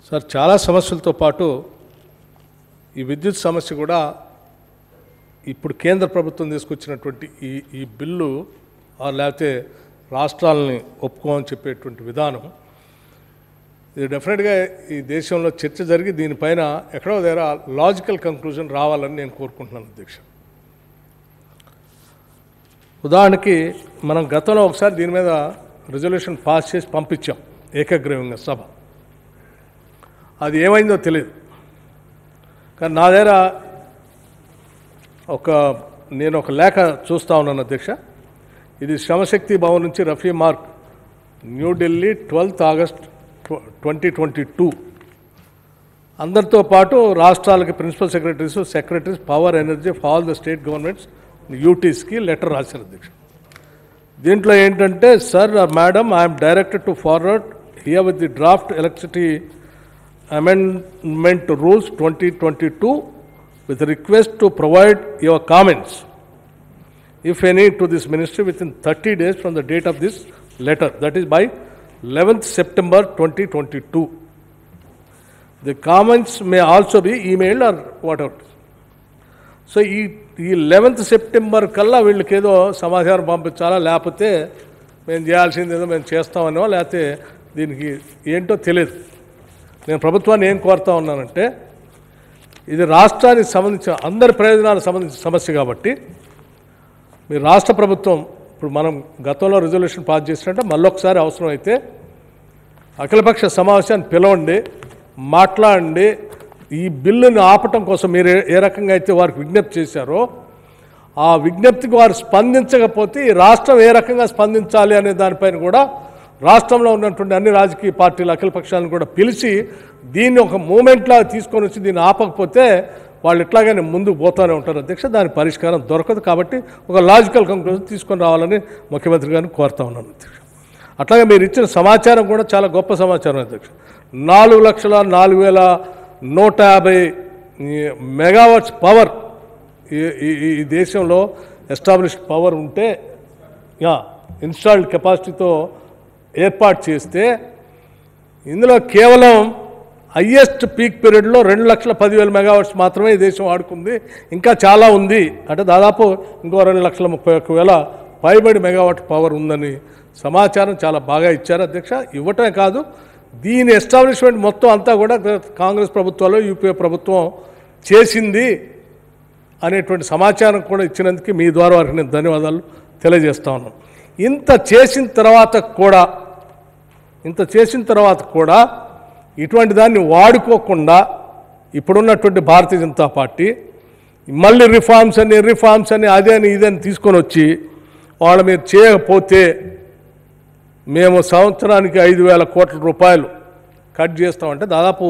Sir చాలా సమస్యలతో పాటు ఈ విద్యుత్ సమస్య కూడా ఇప్పుడు కేంద్ర ప్రభుత్వం తీసుకొచ్చినటువంటి ఈ బిల్లు లేకపోతే రాష్ట్రాలని ఒప్పుకోమని చెప్పేటువంటి విధానం ఇది డెఫినెట్గా ఈ దేశంలో చర్చ జరిగి దీనిపైన ఎక్కడో దగ్గర లాజికల్ కంక్లూజన్ రావాలని నేను కోరుకుంటున్నాను అధ్యక్ష. ఉదాహరణకి మనం గతంలో ఒకసారి దీని మీద రిజల్యూషన్ పాస్ చేసి పంపించాం ఏకగ్రీవంగా సభ. అది ఏమైందో తెలియదు. కానీ నా దగ్గర నేను ఒక లేఖ చూస్తూ ఉన్నాను అధ్యక్ష. ఇది శ్రమశక్తి భవన్ నుంచి రఫీ మార్క్, న్యూఢిల్లీ 12 ఆగస్ట్ 2022. అందరితో పాటు రాష్ట్రాలకి principal secretaries power energy for all the state governments యూటీస్కి లెటర్ రాశారు అధ్యక్ష. దీంట్లో ఏంటంటే, sir madam, I'm directed to forward herewith the draft electricity amendment rules 2022 with request to provide your comments, if any, to this ministry within 30 days from the date of this letter, that is by 11th September 2022. The comments may also be emailed or whatever. So ఈ 11th September కల్లా వీళ్ళకి ఏదో సమాచారం పంపించాలా, లేకపోతే మేము చేయాల్సింది ఏదో మేము చేస్తామనో, లేకపోతే దీనికి ఏంటో తెలియదు. నేను ప్రభుత్వాన్ని ఏం కోరుతా ఉన్నానంటే, ఇది రాష్ట్రానికి సంబంధించిన అందరి ప్రయోజనాలకు సంబంధించిన సమస్య కాబట్టి మీ రాష్ట్ర ప్రభుత్వం ఇప్పుడు మనం గతంలో రిజల్యూషన్ పాస్ చేసినట్టే మళ్ళొకసారి అవసరం అయితే అఖిలపక్ష సమావేశాన్ని పిలవండి, మాట్లాడండి. ఈ బిల్లుని ఆపటం కోసం మీరు ఏ రకంగా అయితే వారికి విజ్ఞప్తి చేశారో ఆ విజ్ఞప్తికి వారు స్పందించకపోతే ఈ రాష్ట్రం ఏ రకంగా స్పందించాలి అనే దానిపైన కూడా రాష్ట్రంలో ఉన్నటువంటి అన్ని రాజకీయ పార్టీలు అఖిలపక్షాలను కూడా పిలిచి దీన్ని ఒక మూమెంట్లా తీసుకొని వచ్చి దీన్ని ఆపకపోతే వాళ్ళు ఎట్లాగానే ముందుకు పోతూనే ఉంటారు అధ్యక్ష. దాని పరిష్కారం దొరకదు. కాబట్టి ఒక లాజికల్ కంక్లూజన్ తీసుకొని రావాలని ముఖ్యమంత్రి గారిని కోరుతా ఉన్నాను అధ్యక్ష. అట్లాగే మీరు ఇచ్చిన సమాచారం కూడా చాలా గొప్ప సమాచారం అధ్యక్ష. 4,04,150 మెగావాట్స్ పవర్ ఈ దేశంలో ఎస్టాబ్లిష్డ్ పవర్ ఉంటే ఇన్స్టాల్డ్ కెపాసిటీతో ఏర్పాటు చేస్తే ఇందులో కేవలం హయ్యెస్ట్ పీక్ పీరియడ్లో 2,10,000 మెగావాట్స్ మాత్రమే ఈ దేశం వాడుకుంది. ఇంకా చాలా ఉంది. అంటే దాదాపు ఇంకో 2,31,000 పైబడి మెగావాట్ పవర్ ఉందని సమాచారం చాలా బాగా ఇచ్చారు అధ్యక్ష. ఇవ్వటమే కాదు, దీని ఎస్టాబ్లిష్మెంట్ మొత్తం అంతా కూడా కాంగ్రెస్ ప్రభుత్వాలు యూపీఏ ప్రభుత్వం చేసింది అనేటువంటి సమాచారం కూడా ఇచ్చినందుకు మీ ద్వారా వారికి నేను ధన్యవాదాలు తెలియజేస్తా ఉన్నాను. ఇంత చేసిన తర్వాత కూడా ఇటువంటి దాన్ని వాడుకోకుండా ఇప్పుడున్నటువంటి భారతీయ జనతా పార్టీ మళ్ళీ రిఫార్మ్స్ అని అదే అని ఇదని తీసుకొని వచ్చి వాళ్ళ మీద చేయకపోతే మేము సంవత్సరానికి 5,000 కోట్ల రూపాయలు కట్ చేస్తామంటే దాదాపు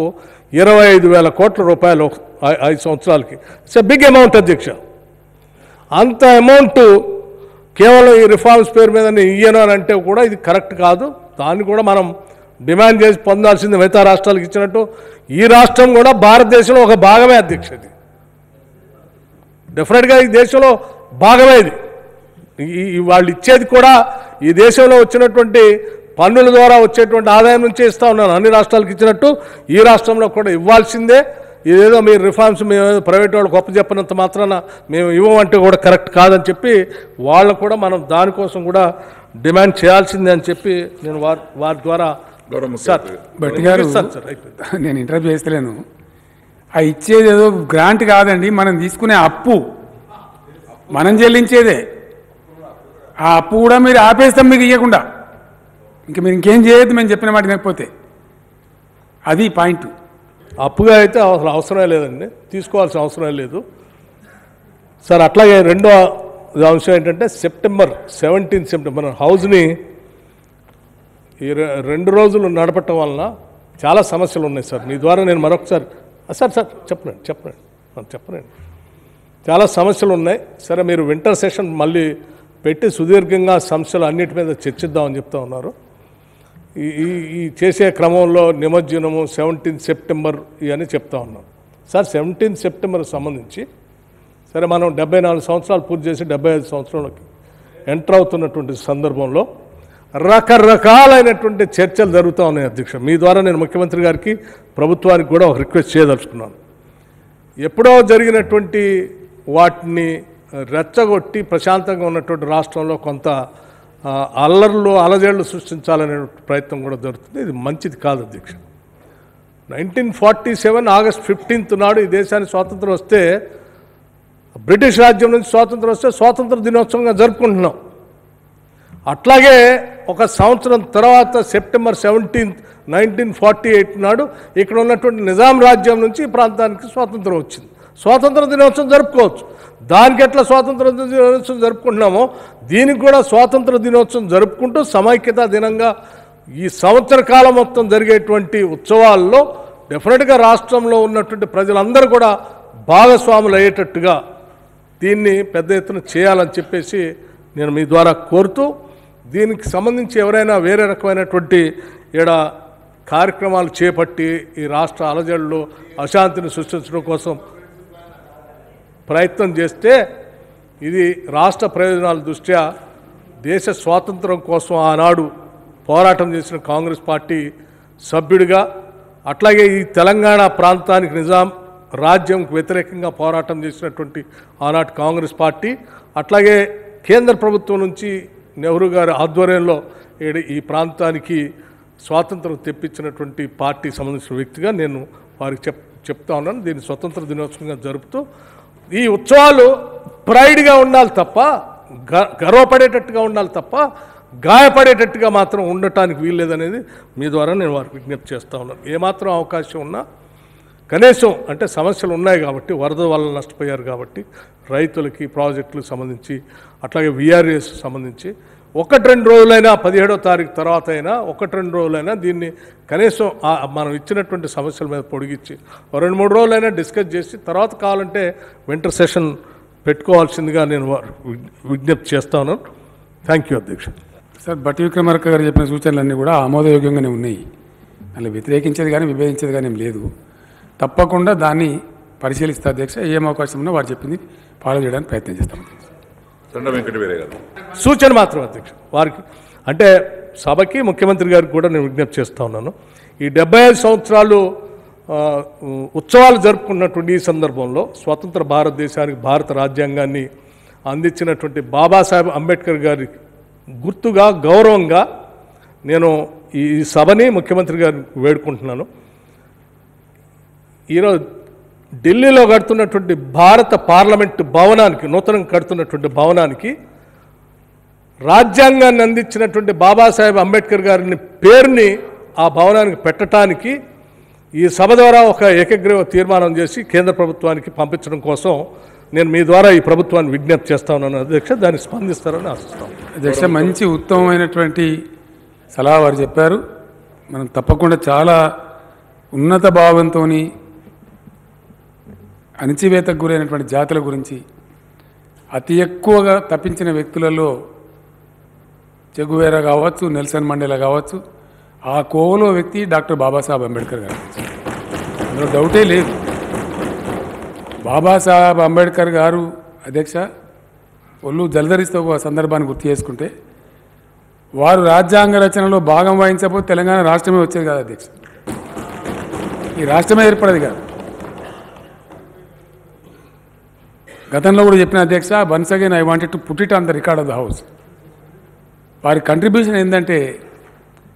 25,000 కోట్ల రూపాయలు 5 సంవత్సరాలకి. ఇట్స్ ఎ బిగ్ అమౌంట్ అధ్యక్ష. అంత అమౌంట్ కేవలం ఈ రిఫార్మ్స్ పేరు మీద ఇయ్యను అని అంటే కూడా ఇది కరెక్ట్ కాదు. దాన్ని కూడా మనం డిమాండ్ చేసి పొందాల్సింది మిగతా రాష్ట్రాలకు ఇచ్చినట్టు. ఈ రాష్ట్రం కూడా భారతదేశంలో ఒక భాగమే అధ్యక్ష. ఇది డెఫినెట్గా ఈ దేశంలో భాగమే. ఇది వాళ్ళు ఇచ్చేది కూడా ఈ దేశంలో వచ్చినటువంటి పన్నుల ద్వారా వచ్చేటువంటి ఆదాయం నుంచే ఇస్తూ ఉన్నాను. అన్ని రాష్ట్రాలకు ఇచ్చినట్టు ఈ రాష్ట్రంలో కూడా ఇవ్వాల్సిందే. ఇదేదో మీరు రిఫార్మ్స్ మేము ప్రైవేట్ వాళ్ళు గొప్ప చెప్పినంత మాత్రాన మేము ఇవ్వమంటే కూడా కరెక్ట్ కాదని చెప్పి వాళ్ళు కూడా మనం దానికోసం కూడా డిమాండ్ చేయాల్సిందే అని చెప్పి నేను వారి ద్వారా నేను ఇంటర్వ్యూ చేస్తలేను. ఆ ఇచ్చేది ఏదో గ్రాంట్ కాదండి, మనం తీసుకునే అప్పు, మనం చెల్లించేదే. ఆ అప్పు కూడా మీరు ఆపేస్తాం మీకు ఇవ్వకుండా. ఇంక మీరు ఇంకేం చేయొద్దు మేము చెప్పిన మాట వినకపోతే. అది పాయింట్. అప్పుగా అయితే అవసరమే లేదండి, తీసుకోవాల్సిన అవసరం లేదు సార్. అట్లాగే రెండో అంశం ఏంటంటే September 17 మన హౌస్ని ఈ 2 రోజులు నడపటం వలన చాలా సమస్యలు ఉన్నాయి సార్. మీ ద్వారా నేను మరొకసారి సార్ చెప్పండి చాలా సమస్యలు ఉన్నాయి. సరే, మీరు వింటర్ సెషన్ మళ్ళీ పెట్టి సుదీర్ఘంగా సమస్యలు అన్నిటి మీద చర్చిద్దామని చెప్తా ఉన్నారు. ఈ చేసే క్రమంలో నిమజ్జనము 17 సెప్టెంబర్ ఇవన్నీ చెప్తా ఉన్నాం సార్. 17 సెప్టెంబర్కి సంబంధించి సరే మనం 74 సంవత్సరాలు పూర్తి చేసి 75 సంవత్సరంలోకి ఎంటర్ అవుతున్నటువంటి సందర్భంలో రకరకాలైనటువంటి చర్చలు జరుగుతూ ఉన్నాయి అధ్యక్ష. మీ ద్వారా నేను ముఖ్యమంత్రి గారికి ప్రభుత్వానికి కూడా ఒక రిక్వెస్ట్ చేయదలుచుకున్నాను. ఎప్పుడో జరిగినటువంటి వాటిని రెచ్చగొట్టి ప్రశాంతంగా ఉన్నటువంటి రాష్ట్రంలో కొంత అల్లర్లు అలజడులు సృష్టించాలనే ప్రయత్నం కూడా జరుగుతుంది. ఇది మంచిది కాదు అధ్యక్ష. 1947 ఆగస్ట్ 15 నాడు ఈ దేశానికి స్వాతంత్రం వస్తే, బ్రిటిష్ రాజ్యం నుంచి స్వాతంత్రం వస్తే స్వాతంత్ర దినోత్సవంగా జరుపుకుంటున్నాం. అట్లాగే ఒక సంవత్సరం తర్వాత సెప్టెంబర్ 17, 1948 నాడు ఇక్కడ ఉన్నటువంటి నిజాం రాజ్యం నుంచి ఈ ప్రాంతానికి స్వాతంత్రం వచ్చింది. స్వాతంత్ర దినోత్సవం జరుపుకోవచ్చు. దానికి ఎట్లా స్వాతంత్ర దినోత్సవం జరుపుకుంటున్నామో దీనికి కూడా స్వాతంత్ర దినోత్సవం జరుపుకుంటూ సమైక్యతా దినంగా ఈ సంవత్సర కాలం మొత్తం జరిగేటువంటి ఉత్సవాల్లో డెఫినెట్గా రాష్ట్రంలో ఉన్నటువంటి ప్రజలందరూ కూడా భాగస్వాములు అయ్యేటట్టుగా దీన్ని పెద్ద ఎత్తున చేయాలని చెప్పేసి నేను మీ ద్వారా కోరుతూ, దీనికి సంబంధించి ఎవరైనా వేరే రకమైనటువంటి కార్యక్రమాలు చేపట్టి ఈ రాష్ట్ర అలజడులు అశాంతిని సృష్టించడం కోసం ప్రయత్నం చేస్తే ఇది రాష్ట్ర ప్రయోజనాల దృష్ట్యా దేశ స్వాతంత్రం కోసం ఆనాడు పోరాటం చేసిన కాంగ్రెస్ పార్టీ సభ్యుడిగా, అట్లాగే ఈ తెలంగాణ ప్రాంతానికి నిజాం రాజ్యంకు వ్యతిరేకంగా పోరాటం చేసినటువంటి ఆనాటి కాంగ్రెస్ పార్టీ, అట్లాగే కేంద్ర ప్రభుత్వం నుంచి నెహ్రూ గారి ఆధ్వర్యంలో ఈ ప్రాంతానికి స్వాతంత్రం తెప్పించినటువంటి పార్టీ సంబంధించిన వ్యక్తిగా నేను వారికి చెప్తా ఉన్నాను. దీన్ని స్వతంత్ర దినోత్సవంగా జరుపుతూ ఈ ఉత్సవాలు ప్రైడ్గా ఉండాలి తప్ప, గర్వపడేటట్టుగా ఉండాలి తప్ప గాయపడేటట్టుగా మాత్రం ఉండటానికి వీల్లేదనేది మీ ద్వారా నేను వారికి విజ్ఞప్తి చేస్తూ ఉన్నాను. ఏమాత్రం అవకాశం ఉన్నా కనీసం అంటే సమస్యలు ఉన్నాయి కాబట్టి, వరద వల్ల నష్టపోయారు కాబట్టి రైతులకి ప్రాజెక్టులకు సంబంధించి, అట్లాగే విఆర్ఎస్ సంబంధించి 1-2 రోజులైనా 17వ తారీఖు తర్వాత అయినా 1-2 రోజులైనా దీన్ని కనీసం మనం ఇచ్చినటువంటి సమస్యల మీద పొడిగించి 2-3 రోజులైనా డిస్కస్ చేసి తర్వాత కావాలంటే వింటర్ సెషన్ పెట్టుకోవాల్సిందిగా నేను విజ్ఞప్తి చేస్తా ఉన్నాను. థ్యాంక్ యూ అధ్యక్ష. సార్, బట్టి విక్రమార్క గారు చెప్పిన సూచనలన్నీ కూడా ఆమోదయోగ్యంగానే ఉన్నాయి. అలా వ్యతిరేకించేది కానీ విభేదించేది కానీ ఏం లేదు. తప్పకుండా దాన్ని పరిశీలిస్తా అధ్యక్ష. ఏం అవకాశం ఉన్నా వారు చెప్పింది ఫాలో చేయడానికి ప్రయత్నం చేస్తాం. సూచన మాత్రం అధ్యక్ష వారికి, అంటే సభకి ముఖ్యమంత్రి గారికి కూడా నేను విజ్ఞప్తి చేస్తూ ఉన్నాను. ఈ 75 సంవత్సరాలు ఉత్సవాలు జరుపుకున్నటువంటి ఈ సందర్భంలో స్వతంత్ర భారతదేశానికి భారత రాజ్యాంగాన్ని అందించినటువంటి బాబాసాహెబ్ అంబేద్కర్ గారి గుర్తుగా గౌరవంగా నేను ఈ సభని ముఖ్యమంత్రి గారు వేడుకుంటున్నాను. ఈరోజు ఢిల్లీలో కడుతున్నటువంటి భారత పార్లమెంటు భవనానికి, నూతనంగా కడుతున్నటువంటి భవనానికి రాజ్యాంగాన్ని అందించినటువంటి బాబాసాహెబ్ అంబేద్కర్ గారిని పేరుని ఆ భవనానికి పెట్టడానికి ఈ సభ ద్వారా ఒక ఏకగ్రీవ తీర్మానం చేసి కేంద్ర ప్రభుత్వానికి పంపించడం కోసం నేను మీ ద్వారా ఈ ప్రభుత్వాన్ని విజ్ఞప్తి చేస్తా ఉన్నాను అధ్యక్ష. దాన్ని స్పందిస్తారని ఆశిస్తాను అధ్యక్ష. మంచి ఉత్తమమైనటువంటి సలహా వారు చెప్పారు. మనం తప్పకుండా చాలా ఉన్నత భావంతో అణచివేతకు గురైనటువంటి జాతుల గురించి అతి ఎక్కువగా తప్పించిన వ్యక్తులలో చెగువేరా కావచ్చు, నెల్సన్ మండేలా కావచ్చు, ఆ కోవలో వ్యక్తి డాక్టర్ బాబాసాహెబ్ అంబేద్కర్ గారు. అందులో డౌటే లేదు. బాబాసాహెబ్ అంబేద్కర్ గారు అధ్యక్ష ఒళ్ళు జలధరిస్తూ ఒక సందర్భాన్ని గుర్తు చేసుకుంటే, వారు రాజ్యాంగ రచనలో భాగం వహించకపోతే తెలంగాణ రాష్ట్రమే వచ్చేది కాదు అధ్యక్ష. ఈ రాష్ట్రమే ఏర్పడేది కాదు. గతంలో కూడా చెప్పిన అధ్యక్ష, once again I wanted to put it on the record of the house. వారి కంట్రిబ్యూషన్ ఏంటంటే,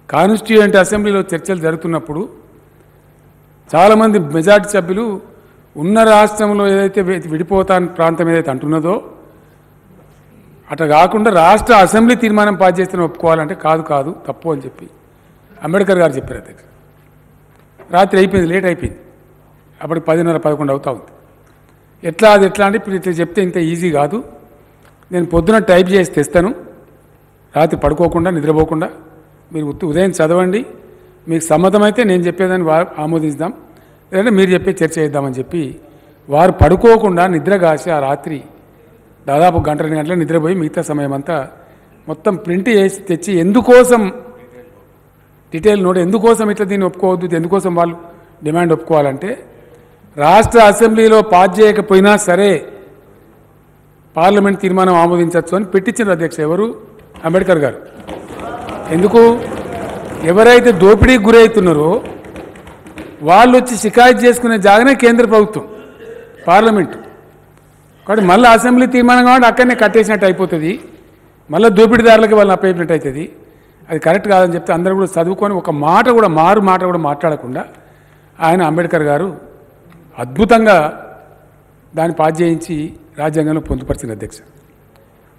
కాన్స్టిట్యూయెంట్ అసెంబ్లీలో చర్చలు జరుగుతున్నప్పుడు చాలామంది మెజార్టీ సభ్యులు ఉన్న రాష్ట్రంలో ఏదైతే విడిపోతాని ప్రాంతం ఏదైతే అంటున్నదో అట్లా కాకుండా రాష్ట్ర అసెంబ్లీ తీర్మానం పాస్ చేస్తే ఒప్పుకోవాలంటే కాదు తప్పు అని చెప్పి అంబేద్కర్ గారు చెప్పారు అధ్యక్ష. రాత్రి అయిపోయింది, లేట్ అయిపోయింది. అప్పటికి 10:30-11 అవుతా ఉంది. ఎట్లా అంటే ఇప్పుడు ఇట్లా చెప్తే ఇంత ఈజీ కాదు. నేను పొద్దున టైప్ చేసి తెస్తాను, రాత్రి పడుకోకుండా నిద్రపోకుండా మీరు ఉదయం చదవండి, మీకు సమ్మతమైతే నేను చెప్పేదాన్ని ఆమోదించుదాం, లేదంటే మీరు చెప్పే చర్చ చేద్దామని చెప్పి వారు పడుకోకుండా నిద్రగాసి ఆ రాత్రి దాదాపు 1-2 గంటల నిద్రపోయి మిగతా సమయం అంతా మొత్తం ప్రింట్ చేసి తెచ్చి ఎందుకోసం డీటెయిల్ నోట్, ఎందుకోసం ఇట్లా దీన్ని ఒప్పుకోవద్దు, ఎందుకోసం వాళ్ళు డిమాండ్ ఒప్పుకోవాలంటే రాష్ట్ర అసెంబ్లీలో పాస్ చేయకపోయినా సరే పార్లమెంట్ తీర్మానం ఆమోదించవచ్చు అని పెట్టించారు అధ్యక్ష. ఎవరు? అంబేద్కర్ గారు ఎందుకు ఎవరైతే దోపిడీకి గురవుతున్నారో వాళ్ళు వచ్చి షికాయత్ చేసుకునే జాగానే కేంద్ర ప్రభుత్వం పార్లమెంటు. కాబట్టి మళ్ళీ అసెంబ్లీ తీర్మానం కాబట్టి అక్కడనే కట్టేసినట్టు అయిపోతుంది, మళ్ళీ దోపిడీదారులకి వాళ్ళని అప్పయినట్టు అవుతుంది. అది కరెక్ట్ కాదని చెప్తే అందరూ కూడా చదువుకొని ఒక మాట కూడా మారు మాట కూడా మాట్లాడకుండా ఆయన అంబేద్కర్ గారు అద్భుతంగా దాన్ని పాస్ చేయించి రాజ్యాంగంలో పొందుపరిచిన అధ్యక్ష.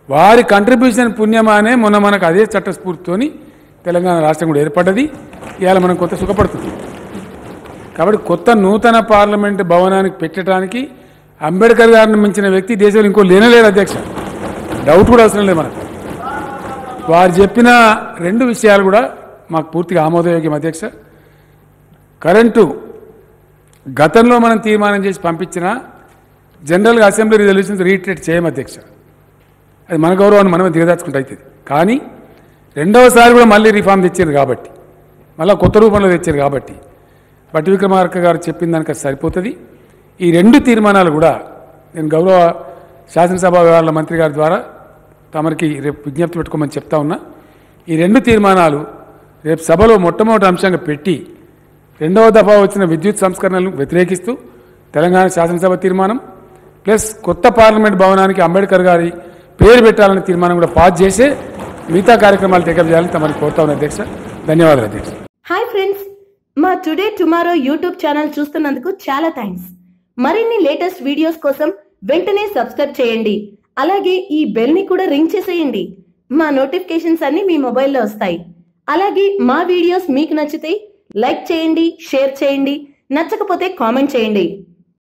వారి కంట్రిబ్యూషన్ పుణ్యమానే మొన్న మనకు అదే చట్టస్ఫూర్తితోని తెలంగాణ రాష్ట్రం కూడా ఏర్పడ్డది. ఇవాళ మనం కొత్త సుఖపడుతుంది. కాబట్టి కొత్త నూతన పార్లమెంటు భవనానికి పెట్టడానికి అంబేద్కర్ గారిని మించిన వ్యక్తి దేశంలో ఇంకో లేనలేరు అధ్యక్ష. డౌట్ కూడా అవసరం లేదు మనకు. వారు చెప్పిన 2 విషయాలు కూడా మాకు పూర్తిగా ఆమోదయోగ్యం అధ్యక్ష. కరెంటు గతంలో మనం తీర్మానం చేసి పంపించిన జనరల్గా అసెంబ్లీ రిజల్యూషన్స్ రీట్రేట్ చేయము అధ్యక్ష. అది మన గౌరవాన్ని మనమే దిగదార్చుకుంటూ అవుతుంది. కానీ రెండవసారి కూడా మళ్ళీ రిఫార్మ్ తెచ్చారు కాబట్టి, మళ్ళీ కొత్త రూపంలో తెచ్చారు కాబట్టి బట్టి విక్రమార్క గారు చెప్పిన దానికి సరిపోతుంది. ఈ 2 తీర్మానాలు కూడా నేను గౌరవ శాసనసభ వ్యవహారాల మంత్రి గారి ద్వారా తమరికి రేపు విజ్ఞప్తి పెట్టుకోమని చెప్తా ఉన్నా. ఈ 2 తీర్మానాలు రేపు సభలో మొట్టమొదటి అంశంగా పెట్టి 2వ దఫా వచ్చిన విద్యుత్ సంస్కరణలను వ్యతిరేకిస్తూ తెలంగాణ శాసనసభ తీర్మానం ప్లస్ కొత్త పార్లమెంట్ భవనానికి అంబేద్కర్ గారి పేరు పెట్టాలనే తీర్మానం కూడా పాస్ చేసే మిగతా కార్యక్రమాలు టేకప్ చేయాలని తమని కోరుతా ఉన్న అధ్యక్ష. ధన్యవాదాలు అధ్యక్ష. హాయ్ ఫ్రెండ్స్, మా టుడే టుమారో యూట్యూబ్ ఛానల్ చూస్తున్నందుకు చాలా థ్యాంక్స్. మరిన్ని లేటెస్ట్ వీడియోస్ కోసం వెంటనే సబ్స్క్రైబ్ చేయండి. అలాగే ఈ బెల్ ని కూడా రింగ్ చేసేయండి. మా నోటిఫికేషన్స్ అన్ని మీ మొబైల్లో వస్తాయి. అలాగే మా వీడియోస్ మీకు నచ్చితే లైక్ చేయండి, షేర్ చేయండి, నచ్చకపోతే కామెంట్ చేయండి.